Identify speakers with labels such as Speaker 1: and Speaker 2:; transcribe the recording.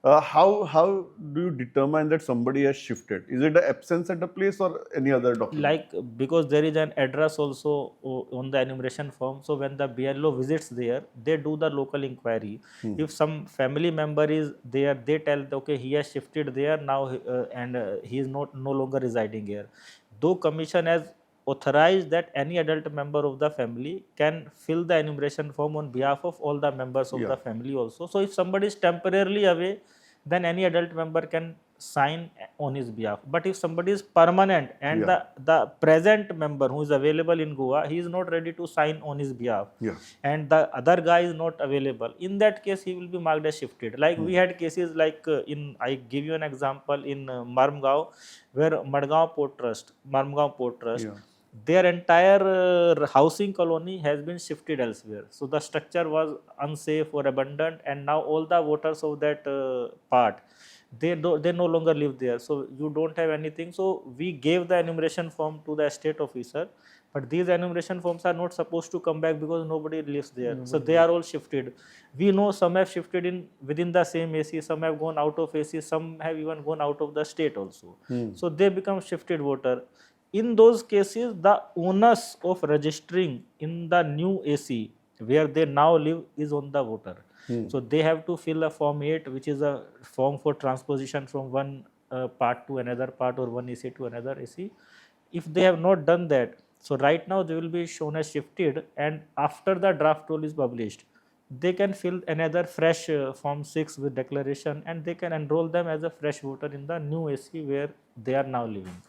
Speaker 1: How do you determine that somebody has shifted? Is it the absence at the place or any other document?
Speaker 2: Like, because there is an address also on the enumeration form, so when the BLO visits there, they do the local inquiry. If some family member is there, they tell, okay, he has shifted there now, and he is not no longer residing here. Though commission has authorized that any adult member of the family can fill the enumeration form on behalf of all the members of
Speaker 1: Yeah.
Speaker 2: the family also. So if somebody is temporarily away, then any adult member can sign on his behalf. But if somebody is permanent and
Speaker 1: Yeah.
Speaker 2: the present member who is available in Goa, he is not ready to sign on his behalf,
Speaker 1: Yeah.
Speaker 2: and the other guy is not available, in that case he will be marked as shifted. Like we had cases like I give you an example in Marmgaon, where Marmgaon Port Trust,
Speaker 1: Yeah.
Speaker 2: their entire housing colony has been shifted elsewhere. So the structure was unsafe or abandoned, and now all the voters of that part, they no longer live there. So you don't have anything. So we gave the enumeration form to the estate officer, but these enumeration forms are not supposed to come back because nobody lives there. So they are all shifted. We know some have shifted in within the same AC, some have gone out of AC, some have even gone out of the state also. So they become shifted voter. In those cases, the onus of registering in the new AC where they now live is on the voter. So they have to fill a form 8, which is a form for transposition from one part to another part, or one AC to another AC. If they have not done that, so right now they will be shown as shifted, and after the draft roll is published, they can fill another fresh form 6 with declaration, and they can enroll them as a fresh voter in the new AC where they are now living.